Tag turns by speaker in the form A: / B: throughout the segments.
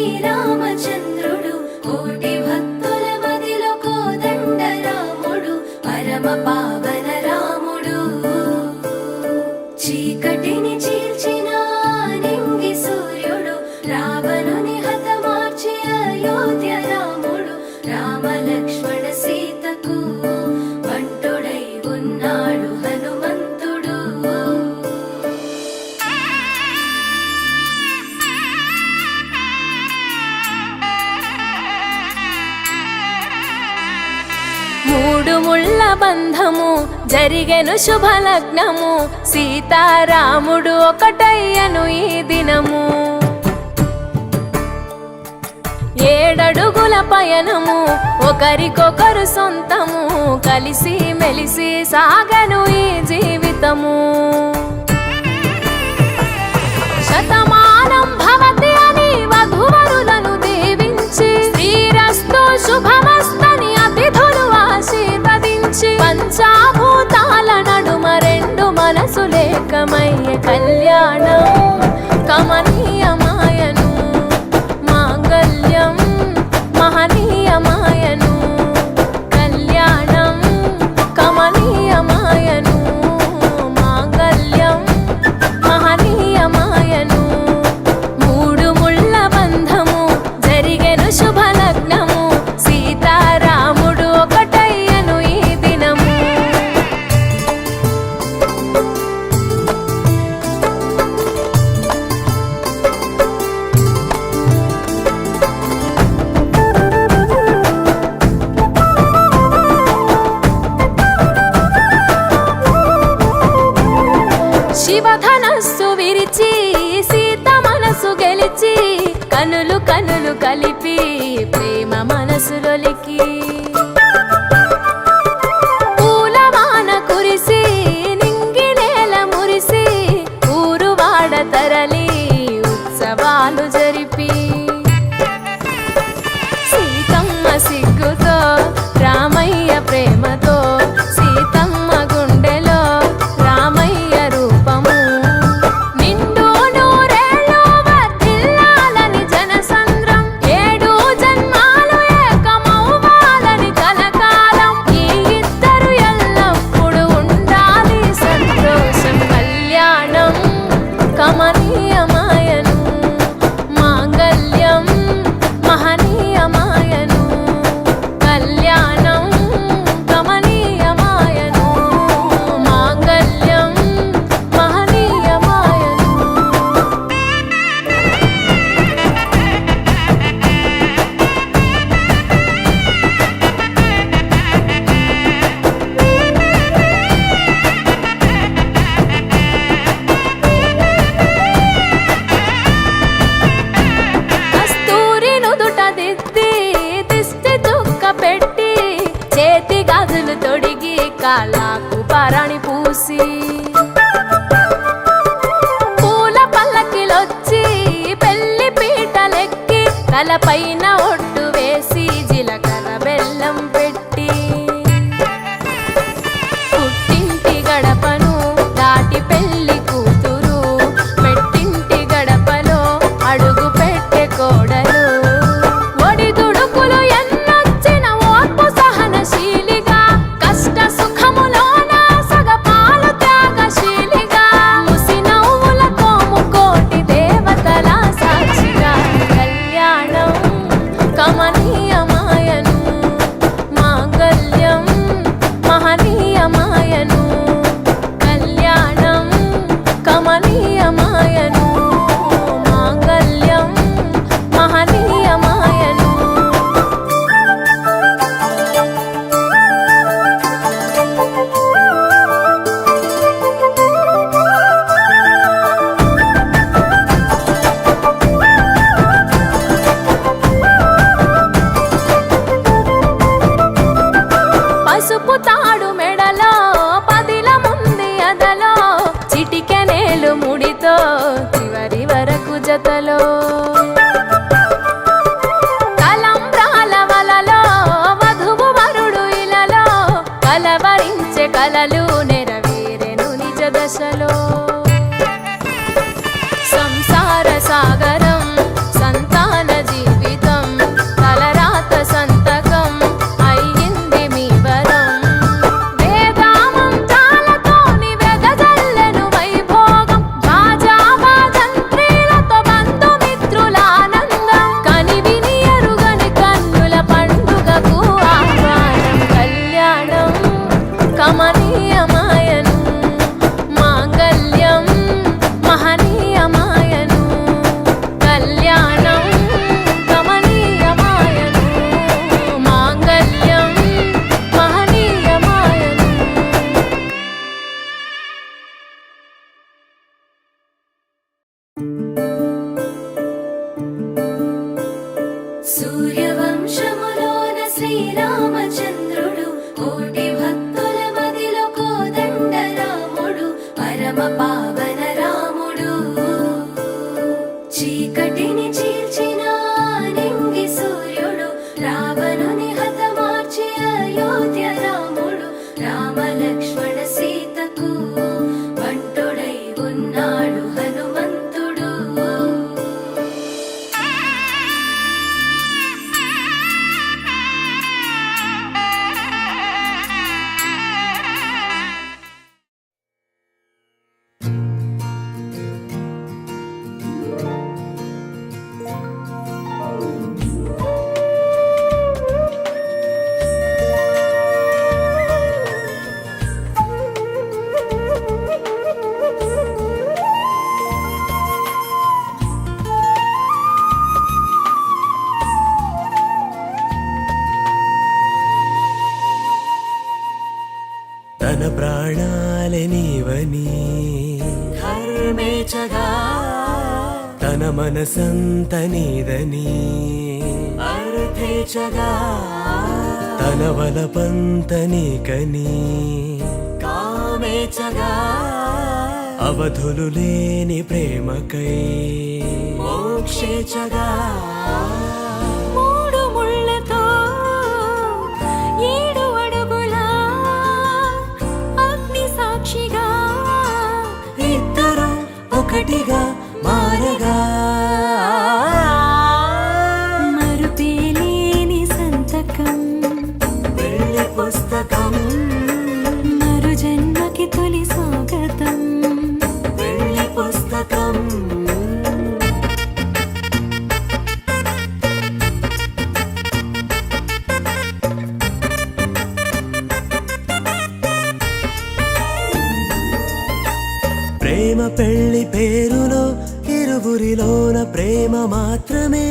A: శ్రీరామచంద్రుడు కోటి భక్తుల మదిలో కోదండ రాముడు పరమ పావన రాముడు చీకటిని చీల్చిన నింగి సూర్యుడు రావణుని హతమార్చి అయోధ్య రాముడు రామ లక్ష్మణ సీతకు బంటుడై ఉన్నాడు హనుమంతుడు మూడు ముళ్ళ బంధము జరిగెను శుభలగ్నము సీతారాముడు ఒకటయ్యను ఈ దినము ఏడడుగుల పయనము ఒకరికొకరు సొంతము కలిసి మెలిసి సాగను ఈ జీవితము శతమానం భవతి అని వధువరులను దీవించి శ్రీరస్తు శుభమస్తని అతిథులు ఆశీర్వదించి పంచాభూతాల నడుమ రెండు మనసులేకమయ్య కళ్యాణం కమనీయమాయను మాంగళ్యం మహనీయమాయను కళ్యాణం కమనీయమాయను మాంగళ్యం మహనీయమాయను మూడు ముళ్ళ బంధము జరిగెను శుభలగ్నము సీతారాముడు ఒకటయ్యను ఈ దినము శివధనస్సు విరిచి సీత మనసు గెలిచి కనులు కనులు కలిపి ప్రేమ మనసులొలికి పూలవాన కురిసి నింగి నేల మురిసి ఊరువాడ తరలి ఉత్సవాలు జరిపి సీతమ్మ సిగ్గుతో రామయ్య ప్రేమతో సీతమ్మ గుండెలో రామయ్య రూపము నిండు నూరేళ్ళు వర్ధిల్లాలని జనసంద్రం ఏడు జన్మాలు ఏకమవ్వాలని కలకాలం ఈ ఇద్దరు ఎల్లప్పుడు ఉండాలి సంతోషం కళ్యాణం కమనీయమాయను మాంగళ్యం మహనీయమాయను కళ్యాణం కమనీయమాయను మాంగళ్యం మహనీయమాయను కస్తూరి నుదుట దిద్ది దిష్టి చుక్క పెట్టి చేతి గాజులు తొడిగి కాళ్ళకు పరాణి పూసి పూల పల్లకిలొచ్చి పెళ్లి పీటలెక్కి తలపైన ఒట్టు వేసి జీలకర్ర బెల్లం పెట్టి పుట్టింటి గడపను దాటి పెళ్లి కూతురు మెట్టింటి గడపలో అడుగు పెట్టే కోడలు ఒడిదుడుకులు ఎన్నొచ్చిన ఓర్పు సహనశీలిగా కష్ట సుఖములోన సగపాలు త్యాగశీలిగా ముసి నవ్వులతో ముకోటి దేవతల సాక్షిగా కళ్యాణం కమనీయమాయను మాంగళ్యం మహనీయమాయను కళ్యాణం కమనీయమాయను మాంగళ్యం మహనీయమాయను పసుపు తాడు మెడలో పదిల ముంది అదలో చిటికెనేలు ముడితో చివరి వరకు జతలో తలంబ్రాల వలలో వధువు వరుడు ఇలలో కలవరించే కలలు నెరవేరెను నిజ దశలో సంసార సాగరం సంతాన జీవనం సూర్యవంశములోన శ్రీరామచంద్రుడు కోటి భక్తుల మదిలో కోదండ రాముడు పరమ పావన రాముడు చీకటిని చీల్చిన నింగి సూర్యుడు రావణుని హతమార్చి అయోధ్య రాముడు రామ లక్ష్మణ సీతకు బంటుడై ఉన్నాడు హనుమంతుడు.
B: తన ప్రాణాలే నీవని ధర్మేచగా తన మనసంత నీదని అర్థేచగా తన వలపంత నీకని కామేచగా అవధులు లేని ప్రేమకై మోక్షేచగా
A: మూడు ముళ్ళతో ఏడు అడుగుల అగ్ని సాక్షిగా
B: ఇద్దరు ఒకటిగా మారగా
A: మరుపేలేని సంతకం
B: వెళ్ళి పుస్తకం
A: మరు జన్మకి తొలి స్వాగతం
B: వెళ్ళి పుస్తకం ప్రేమ పెళ్లి పేరులో ఇరువురిలోన ప్రేమ మాత్రమే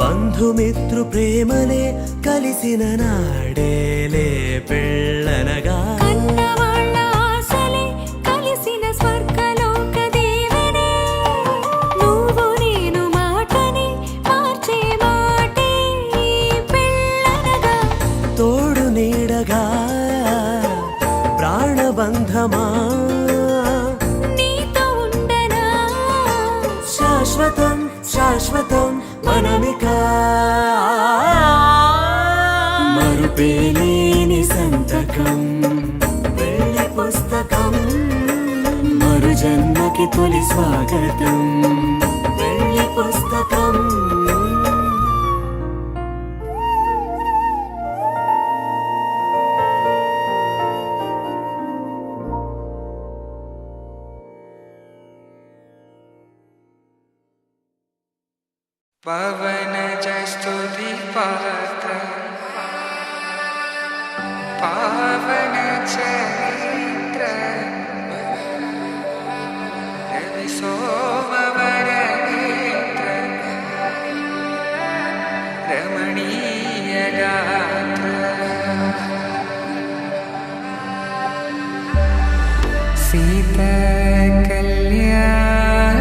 B: బంధుమిత్రు ప్రేమలే కలిసిన నాడేలే పెళ్ళనగా
A: కన్నవాళ్ళ ఆశలే కలిసిన స్వర్గలోక దీవెనే నువ్వు నేను మాటని మార్చే మాటే పెళ్ళనగా
B: తోడు నీడగా ప్రాణబంధమా
A: నీతో ఉండనా
B: శాశ్వతం శాశ్వతం మనమిక మరుపేలేని సంతకం వెళ్ళి పుస్తకం మరు జన్మకి తొలి స్వాగతం వెళ్ళి పుస్తకం
C: पवनज स्तुति पात्र पावन चरित्र रवि सोमवर नेत्र रमणीय गात्र सीता कल्याण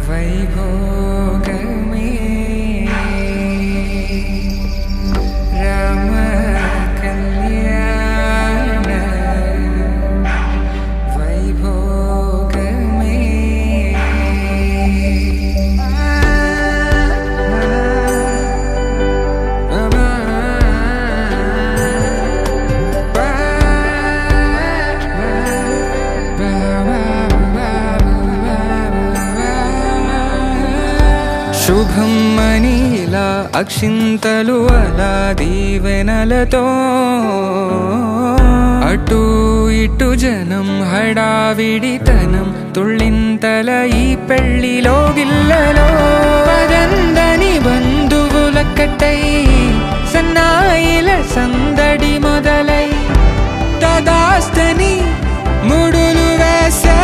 C: वैभोग में राम कल्याण वैभोग శుభం మనీలా అక్షింతలు అలా దీవెనలతో అటు ఇటు జనం హడావిడితనం తుళ్ళింతల ఈ పెళ్లిలో గిల్లలో పదందని బంధువులక్కటై సన్నాయిల సందడి మొదలై తదాస్తని ముడులు వేసా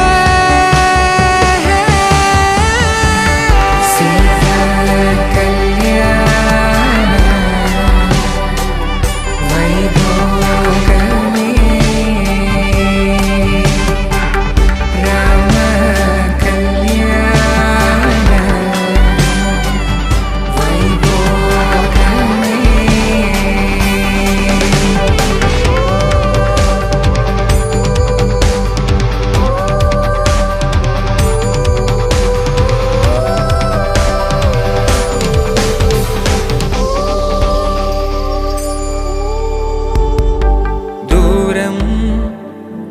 C: దూరం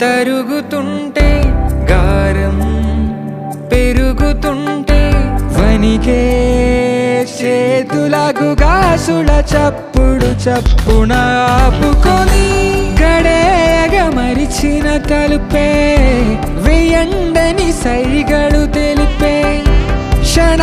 C: తరుగుతుంటే గారం పెరుగుతుంటే వనికే చేతులకు గాసుల చప్పుడు చప్పున ఆపుకొని గడేయగ మరిచిన తలుపే వెయ్యండని సైగడు తెలిపే క్షణ